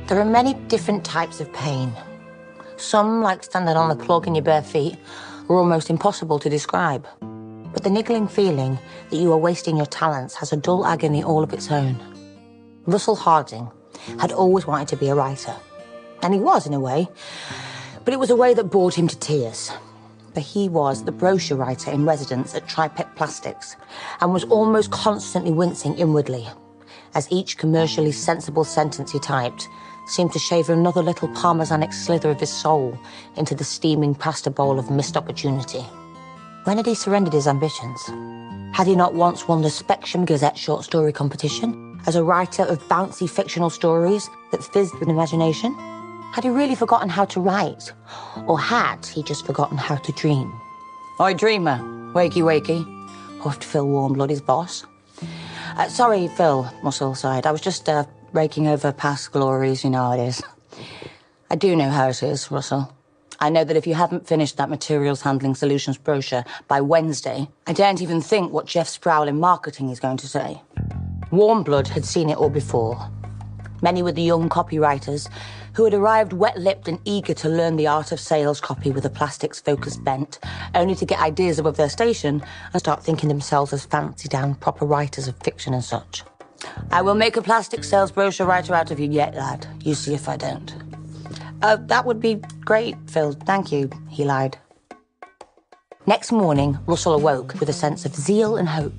There are many different types of pain. Some, like standing on a plug in your bare feet, are almost impossible to describe. But the niggling feeling that you are wasting your talents has a dull agony all of its own. Russell Harding had always wanted to be a writer. And he was, in a way. But it was a way that bored him to tears. For he was the brochure writer in residence at Tripet Plastics and was almost constantly wincing inwardly as each commercially sensible sentence he typed seemed to shave another little parmesanic slither of his soul into the steaming pasta bowl of missed opportunity. When had he surrendered his ambitions? Had he not once won the Spectrum Gazette short story competition as a writer of bouncy fictional stories that fizzed with imagination? Had he really forgotten how to write? Or had he just forgotten how to dream? Oi, dreamer. Wakey, wakey. Huffed Phil Warmblood, his boss. Sorry, Phil, Russell sighed. I was just raking over past glories, you know how it is. I do know how it is, Russell. I know that if you haven't finished that materials handling solutions brochure by Wednesday, I daren't even think what Jeff Sproul in marketing is going to say. Warmblood had seen it all before. Many were the young copywriters who had arrived wet-lipped and eager to learn the art of sales copy with a plastics-focused bent, only to get ideas above their station and start thinking themselves as fancy-down proper writers of fiction and such. I will make a plastic sales brochure writer out of you yet, lad. You see if I don't. That would be great, Phil. Thank you, he lied. Next morning, Russell awoke with a sense of zeal and hope.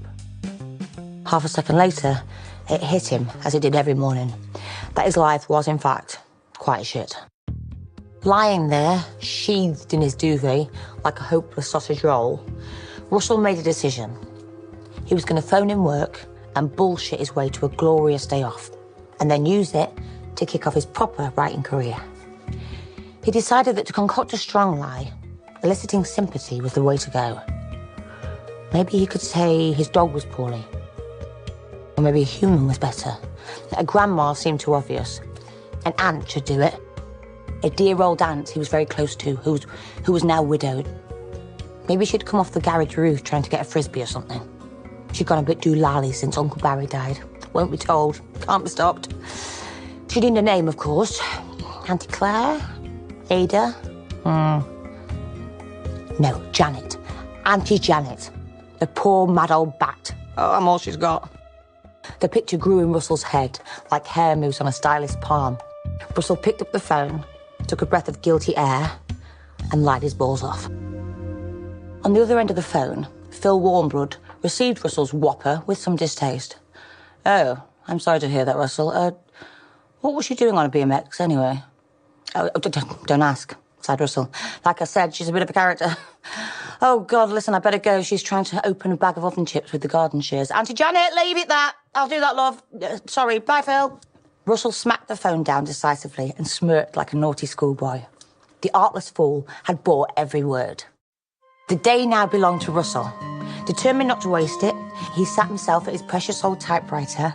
Half a second later, it hit him, as it did every morning, that his life was, in fact, quite shit. Lying there, sheathed in his duvet, like a hopeless sausage roll, Russell made a decision. He was going to phone in work and bullshit his way to a glorious day off, and then use it to kick off his proper writing career. He decided that to concoct a strong lie, eliciting sympathy was the way to go. Maybe he could say his dog was poorly. Or maybe a human was better. A grandma seemed too obvious. An aunt should do it. A dear old aunt he was very close to, who was now widowed. Maybe she'd come off the garage roof trying to get a frisbee or something. She'd gone a bit doolally since Uncle Barry died. Won't be told. Can't be stopped. She'd need a name, of course. Auntie Claire? Ada? No, Janet. Auntie Janet. The poor mad old bat. Oh, I'm all she's got. The picture grew in Russell's head, like hair moves on a stylist's palm. Russell picked up the phone, took a breath of guilty air, and lied his balls off. On the other end of the phone, Phil Warmblood received Russell's whopper with some distaste. Oh, I'm sorry to hear that, Russell. What was she doing on a BMX, anyway? Oh, don't ask, sighed Russell. Like I said, she's a bit of a character. Oh, God, listen, I better go. She's trying to open a bag of oven chips with the garden shears. Auntie Janet, leave it that. I'll do that, love. Sorry, bye, Phil. Russell smacked the phone down decisively and smirked like a naughty schoolboy. The artless fool had bought every word. The day now belonged to Russell. Determined not to waste it, he sat himself at his precious old typewriter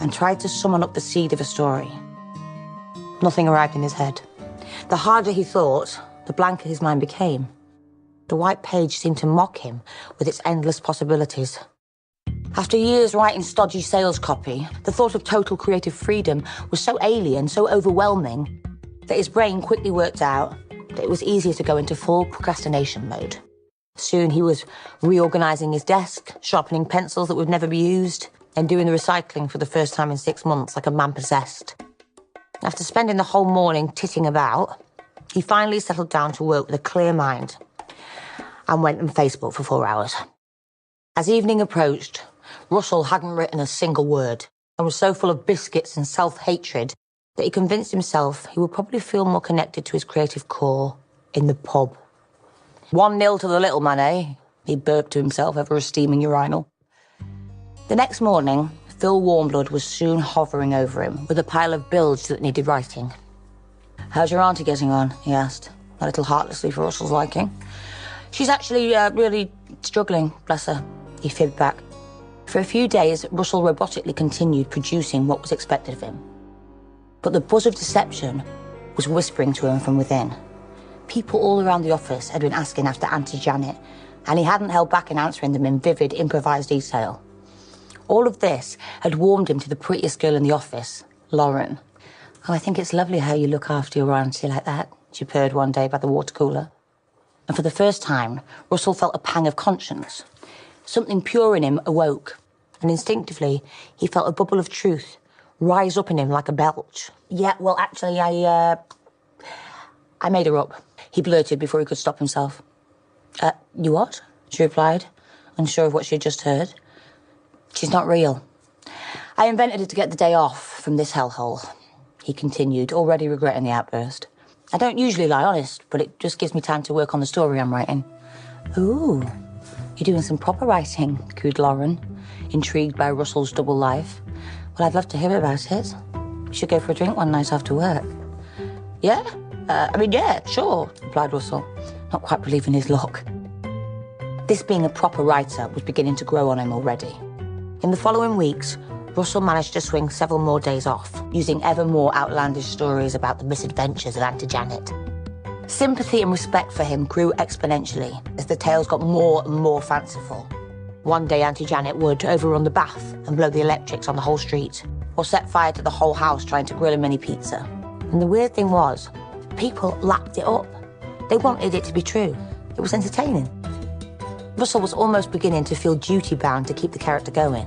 and tried to summon up the seed of a story. Nothing arrived in his head. The harder he thought, the blanker his mind became. The white page seemed to mock him with its endless possibilities. After years writing stodgy sales copy, the thought of total creative freedom was so alien, so overwhelming, that his brain quickly worked out that it was easier to go into full procrastination mode. Soon he was reorganising his desk, sharpening pencils that would never be used, and doing the recycling for the first time in 6 months like a man possessed. After spending the whole morning titting about, he finally settled down to work with a clear mind and went on Facebook for 4 hours. As evening approached, Russell hadn't written a single word and was so full of biscuits and self-hatred that he convinced himself he would probably feel more connected to his creative core in the pub. 1-0 to the little man, eh? He burped to himself over a steaming urinal. The next morning, Phil Warmblood was soon hovering over him with a pile of bills that needed writing. How's your auntie getting on? He asked, a little heartlessly for Russell's liking. She's actually really struggling, bless her, he fibbed back. For a few days, Russell robotically continued producing what was expected of him. But the buzz of deception was whispering to him from within. People all around the office had been asking after Auntie Janet, and he hadn't held back in answering them in vivid, improvised detail. All of this had warmed him to the prettiest girl in the office, Lauren. Oh, I think it's lovely how you look after your auntie like that, she purred one day by the water cooler. And for the first time, Russell felt a pang of conscience. Something pure in him awoke, and instinctively, he felt a bubble of truth rise up in him like a belch. Yeah, well, actually, I made her up, he blurted before he could stop himself. You what? She replied, unsure of what she had just heard. She's not real. I invented it to get the day off from this hellhole, he continued, already regretting the outburst. I don't usually lie honest, but it just gives me time to work on the story I'm writing. Ooh, you're doing some proper writing, cooed Lauren, intrigued by Russell's double life. Well, I'd love to hear about it. We should go for a drink one night after work. Yeah? Yeah, sure, replied Russell, not quite believing his luck. This being a proper writer was beginning to grow on him already. In the following weeks, Russell managed to swing several more days off, using ever more outlandish stories about the misadventures of Auntie Janet. Sympathy and respect for him grew exponentially as the tales got more and more fanciful. One day Auntie Janet would overrun the bath and blow the electrics on the whole street, or set fire to the whole house trying to grill a mini pizza. And the weird thing was, people lapped it up. They wanted it to be true. It was entertaining. Russell was almost beginning to feel duty-bound to keep the character going.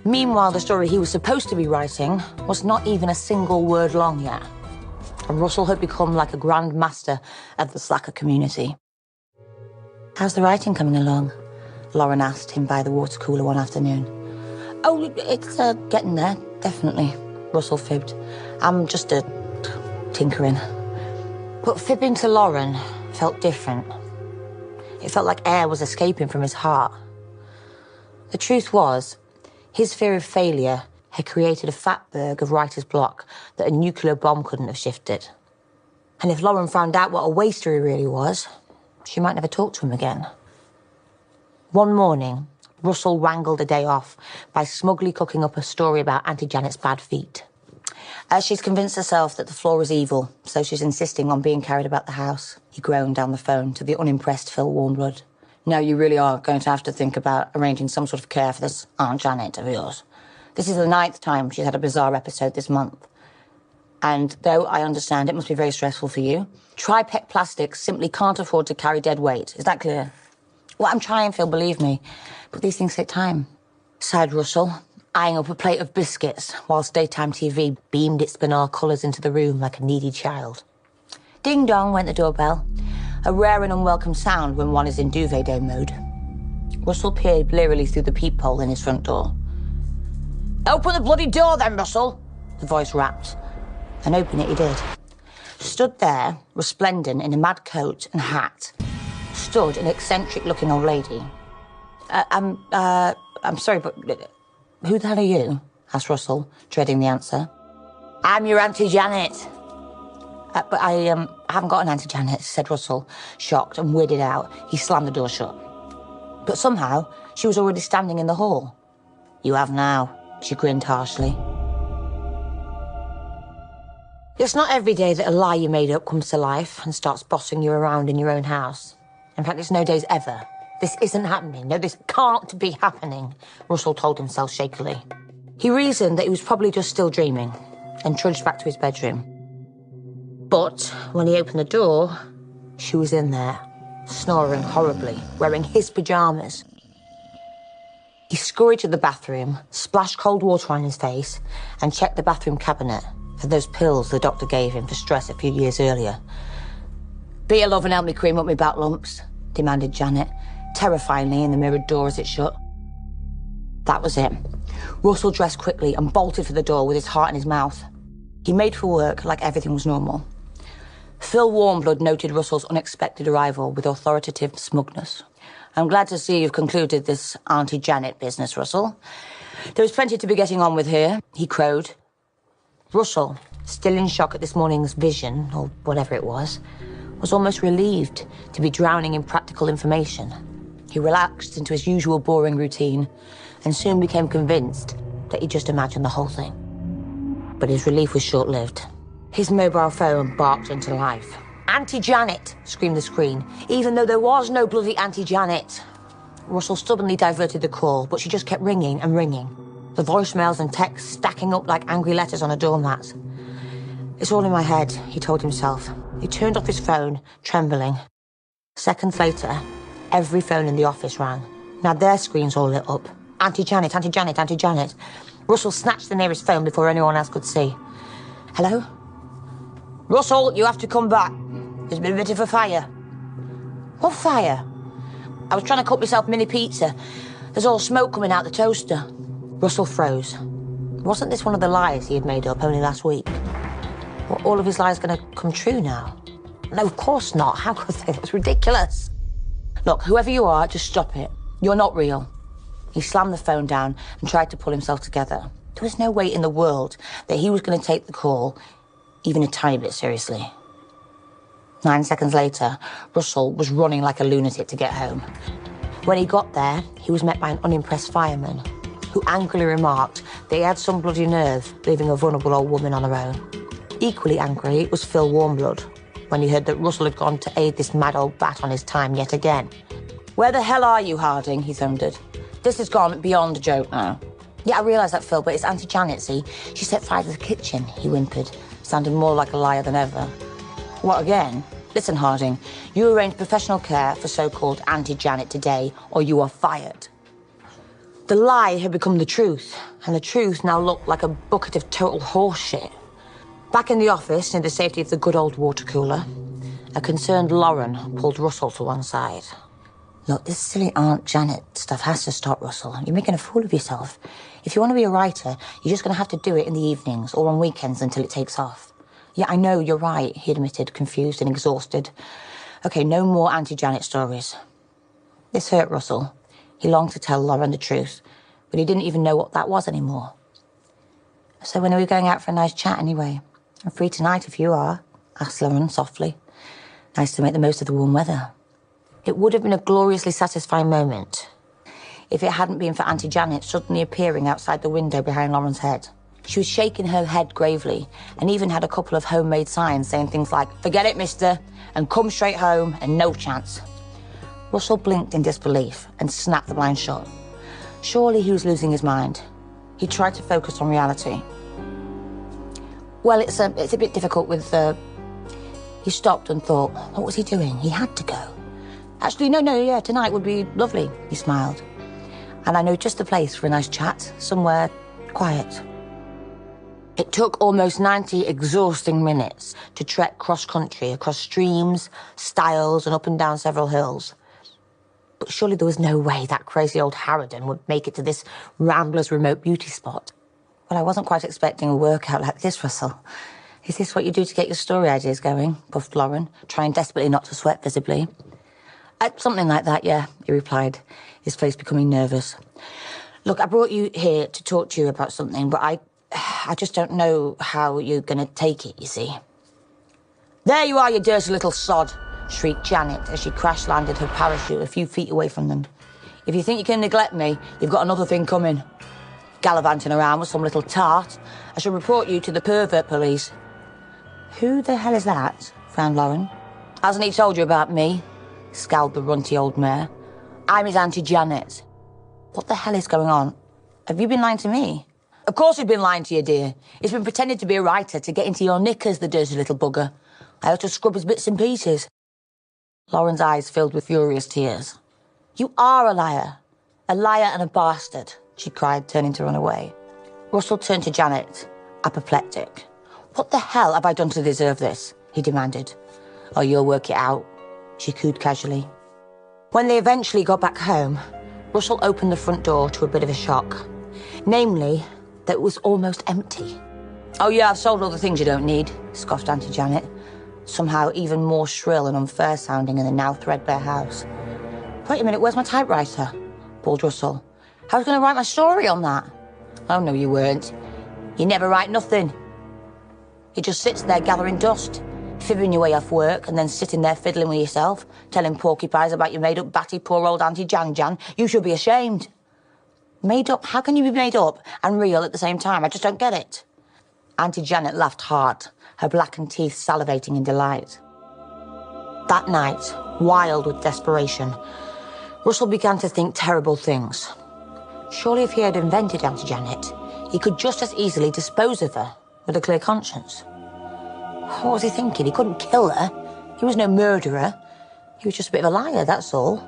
Meanwhile, the story he was supposed to be writing was not even a single word long yet. And Russell had become like a grand master of the slacker community. How's the writing coming along? Lauren asked him by the water cooler one afternoon. Oh, it's getting there, definitely, Russell fibbed. I'm just tinkering. But fibbing to Lauren felt different. It felt like air was escaping from his heart. The truth was, his fear of failure had created a fatberg of writer's block that a nuclear bomb couldn't have shifted. And if Lauren found out what a waster he really was, she might never talk to him again. One morning, Russell wrangled a day off by smugly cooking up a story about Auntie Janet's bad feet. She's convinced herself that the floor is evil, so she's insisting on being carried about the house, he groaned down the phone to the unimpressed Phil Warmblood. Now you really are going to have to think about arranging some sort of care for this Aunt Janet of yours. This is the 9th time she's had a bizarre episode this month. And though I understand it must be very stressful for you, Tripec Plastics simply can't afford to carry dead weight. Is that clear? Well, I'm trying, Phil, believe me. But these things take time, sighed Russell, eyeing up a plate of biscuits whilst daytime TV beamed its banal colours into the room like a needy child. Ding-dong went the doorbell, a rare and unwelcome sound when one is in duvet day mode. Russell peered blearily through the peephole in his front door. Open the bloody door then, Russell, the voice rapped, and open it he did. Stood there, resplendent in a mad coat and hat, stood an eccentric-looking old lady. I'm sorry, but who the hell are you? Asked Russell, dreading the answer. I'm your Auntie Janet. But I haven't got an Auntie Janet, said Russell, shocked and weirded out. He slammed the door shut. But somehow, she was already standing in the hall. You have now, she grinned harshly. It's not every day that a lie you made up comes to life and starts bossing you around in your own house. In fact, it's no days ever. This isn't happening. No, this can't be happening, Russell told himself shakily. He reasoned that he was probably just still dreaming and trudged back to his bedroom. But when he opened the door, she was in there, snoring horribly, wearing his pyjamas. He scurried to the bathroom, splashed cold water on his face, and checked the bathroom cabinet for those pills the doctor gave him for stress a few years earlier. Be a love and help me cream up my back lumps, demanded Janet, terrifyingly in the mirrored door as it shut. That was it. Russell dressed quickly and bolted for the door with his heart in his mouth. He made for work like everything was normal. Phil Warmblood noted Russell's unexpected arrival with authoritative smugness. I'm glad to see you've concluded this Auntie Janet business, Russell. There is plenty to be getting on with here, he crowed. Russell, still in shock at this morning's vision, or whatever it was almost relieved to be drowning in practical information. He relaxed into his usual boring routine and soon became convinced that he'd just imagined the whole thing. But his relief was short-lived. His mobile phone barked into life. Auntie Janet, screamed the screen, even though there was no bloody Auntie Janet. Russell stubbornly diverted the call, but she just kept ringing and ringing, the voicemails and texts stacking up like angry letters on a doormat. It's all in my head, he told himself. He turned off his phone, trembling. Seconds later, every phone in the office rang. Now their screens all lit up. Auntie Janet, Auntie Janet, Auntie Janet. Russell snatched the nearest phone before anyone else could see. Hello? Russell, you have to come back. There's been a bit of a fire. What fire? I was trying to cook myself mini pizza. There's all smoke coming out the toaster. Russell froze. Wasn't this one of the lies he had made up only last week? Were all of his lies going to come true now? No, of course not. How could they? That's ridiculous. Look, whoever you are, just stop it. You're not real. He slammed the phone down and tried to pull himself together. There was no way in the world that he was going to take the call even a tiny bit seriously. 9 seconds later, Russell was running like a lunatic to get home. When he got there, he was met by an unimpressed fireman who angrily remarked that he had some bloody nerve leaving a vulnerable old woman on her own. Equally angry was Phil Warmblood when he heard that Russell had gone to aid this mad old bat on his time yet again. Where the hell are you, Harding? He thundered. This has gone beyond a joke now. Yeah, I realise that, Phil, but it's Auntie Janet, see? She set fire to the kitchen, he whimpered, sounding more like a liar than ever. What, again? Listen, Harding, you arranged professional care for so-called Auntie Janet today, or you are fired. The lie had become the truth, and the truth now looked like a bucket of total horseshit. Back in the office, near the safety of the good old water cooler, a concerned Lauren pulled Russell to one side. Look, this silly Aunt Janet stuff has to stop, Russell. You're making a fool of yourself. If you want to be a writer, you're just going to have to do it in the evenings or on weekends until it takes off. Yeah, I know, you're right, he admitted, confused and exhausted. Okay, no more Auntie Janet stories. This hurt Russell. He longed to tell Lauren the truth, but he didn't even know what that was anymore. So when are we going out for a nice chat anyway? I'm free tonight if you are, asked Lauren softly. Nice to make the most of the warm weather. It would have been a gloriously satisfying moment if it hadn't been for Auntie Janet suddenly appearing outside the window behind Lauren's head. She was shaking her head gravely and even had a couple of homemade signs saying things like, "Forget it, mister," and "Come straight home," and "No chance." Russell blinked in disbelief and snapped the blind shut. Surely he was losing his mind. He tried to focus on reality. Well, it's a bit difficult with... He stopped and thought, what was he doing? He had to go. Actually, no, tonight would be lovely, he smiled. And I know just the place for a nice chat, somewhere quiet. It took almost 90 exhausting minutes to trek cross-country across streams, stiles, and up and down several hills. But surely there was no way that crazy old Harridan would make it to this Rambler's remote beauty spot. Well, I wasn't quite expecting a workout like this, Russell. Is this what you do to get your story ideas going? Puffed Lauren, trying desperately not to sweat visibly. Something like that, yeah, he replied, his face becoming nervous. Look, I brought you here to talk to you about something, but I just don't know how you're going to take it, you see. There you are, you dirty little sod, shrieked Janet as she crash-landed her parachute a few feet away from them. If you think you can neglect me, you've got another thing coming. Gallivanting around with some little tart, I shall report you to the pervert police. Who the hell is that? Frowned Lauren. Hasn't he told you about me? Scowled the runty old mare. I'm his Auntie Janet. What the hell is going on? Have you been lying to me? Of course he's been lying to you, dear. He's been pretending to be a writer to get into your knickers, the dirty little bugger. I ought to scrub his bits and pieces. Lauren's eyes filled with furious tears. You are a liar and a bastard, she cried, turning to run away. Russell turned to Janet, apoplectic. What the hell have I done to deserve this? He demanded. Oh, you'll work it out, she cooed casually. When they eventually got back home, Russell opened the front door to a bit of a shock. Namely, that it was almost empty. Oh yeah, I've sold all the things you don't need, scoffed Auntie Janet, somehow even more shrill and unfair sounding in the now threadbare house. Wait a minute, where's my typewriter? Bawled Russell. I was going to write my story on that. Oh no, you weren't. You never write nothing. It just sits there gathering dust, fibbing your way off work and then sitting there fiddling with yourself, telling porcupines about your made-up batty poor old Auntie Jan. You should be ashamed. Made up? How can you be made up and real at the same time? I just don't get it. Auntie Janet laughed hard, her blackened teeth salivating in delight. That night, wild with desperation, Russell began to think terrible things. Surely if he had invented Auntie Janet, he could just as easily dispose of her with a clear conscience. What was he thinking? He couldn't kill her. He was no murderer. He was just a bit of a liar, that's all.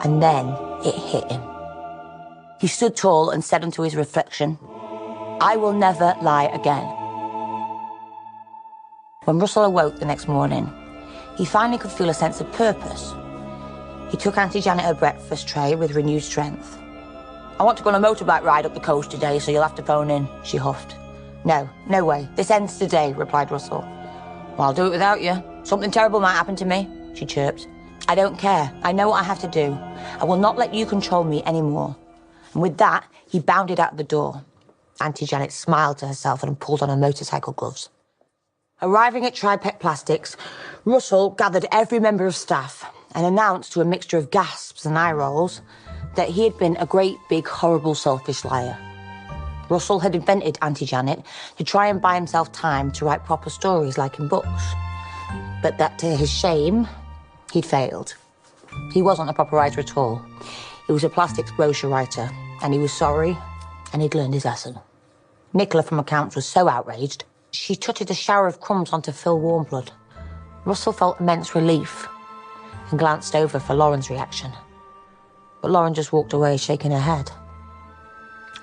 And then it hit him. He stood tall and said unto his reflection, "I will never lie again." When Russell awoke the next morning, he finally could feel a sense of purpose. He took Auntie Janet her breakfast tray with renewed strength. "I want to go on a motorbike ride up the coast today, so you'll have to phone in," she huffed. "No, no way. This ends today," replied Russell. "Well, I'll do it without you. Something terrible might happen to me," she chirped. "I don't care. I know what I have to do. I will not let you control me anymore." And with that, he bounded out the door. Auntie Janet smiled to herself and pulled on her motorcycle gloves. Arriving at Tripec Plastics, Russell gathered every member of staff and announced to a mixture of gasps and eye rolls that he had been a great, big, horrible, selfish liar. Russell had invented Auntie Janet to try and buy himself time to write proper stories like in books. But that, to his shame, he'd failed. He wasn't a proper writer at all. He was a plastics brochure writer, and he was sorry, and he'd learned his lesson. Nicola from accounts was so outraged, she tutted a shower of crumbs onto Phil Warmblood. Russell felt immense relief and glanced over for Lauren's reaction. But Lauren just walked away, shaking her head.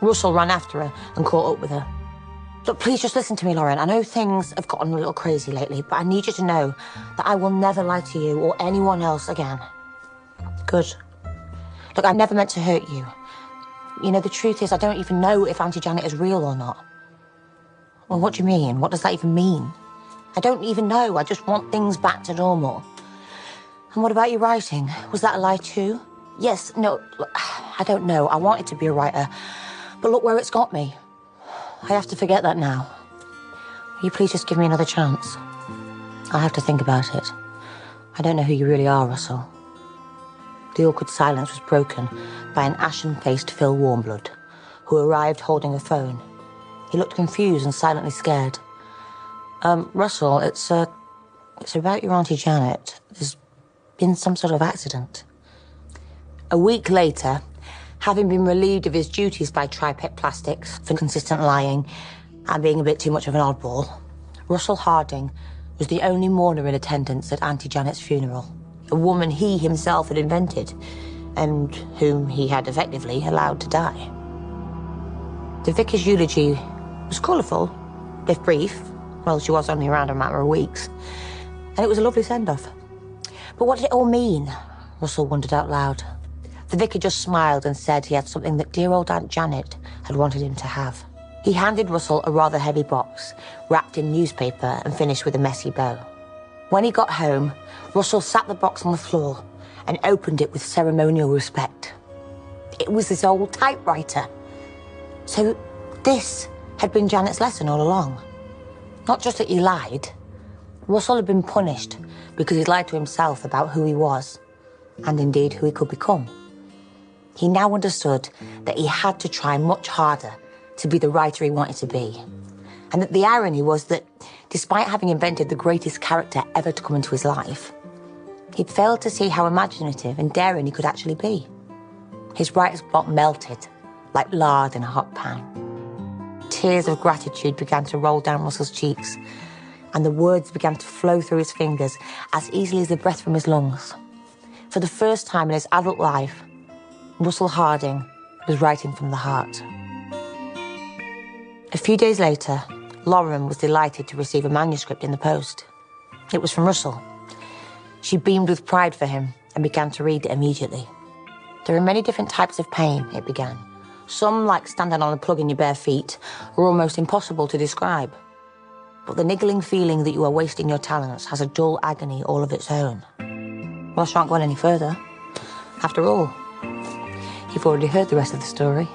Russell ran after her and caught up with her. "Look, please just listen to me, Lauren. I know things have gotten a little crazy lately, but I need you to know that I will never lie to you or anyone else again." "Good. Look, I never meant to hurt you. You know, the truth is I don't even know if Auntie Janet is real or not." "Well, what do you mean? What does that even mean?" "I don't even know. I just want things back to normal." "And what about your writing? Was that a lie too?" "Yes, no, look, I don't know. I wanted to be a writer, but look where it's got me. I have to forget that now. Will you please just give me another chance? I'll have to think about it. I don't know who you really are, Russell." The awkward silence was broken by an ashen-faced Phil Warmblood, who arrived holding a phone. He looked confused and silently scared. Russell, it's about your Auntie Janet. There's been some sort of accident." A week later, having been relieved of his duties by Tripec Plastics for consistent lying and being a bit too much of an oddball, Russell Harding was the only mourner in attendance at Auntie Janet's funeral, a woman he himself had invented and whom he had effectively allowed to die. The vicar's eulogy was colourful, if brief. Well, she was only around a matter of weeks, and it was a lovely send-off. But what did it all mean? Russell wondered out loud. The vicar just smiled and said he had something that dear old Aunt Janet had wanted him to have. He handed Russell a rather heavy box, wrapped in newspaper and finished with a messy bow. When he got home, Russell sat the box on the floor and opened it with ceremonial respect. It was this old typewriter. So this had been Janet's lesson all along. Not just that he lied. Russell had been punished because he'd lied to himself about who he was, and indeed who he could become. He now understood that he had to try much harder to be the writer he wanted to be. And that the irony was that, despite having invented the greatest character ever to come into his life, he'd failed to see how imaginative and daring he could actually be. His writer's block melted like lard in a hot pan. Tears of gratitude began to roll down Russell's cheeks, and the words began to flow through his fingers as easily as the breath from his lungs. For the first time in his adult life, Russell Harding was writing from the heart. A few days later, Lauren was delighted to receive a manuscript in the post. It was from Russell. She beamed with pride for him and began to read it immediately. "There are many different types of pain," it began. "Some, like standing on a plug in your bare feet, are almost impossible to describe. But the niggling feeling that you are wasting your talents has a dull agony all of its own." Well, I shan't go on any further. After all, you've already heard the rest of the story.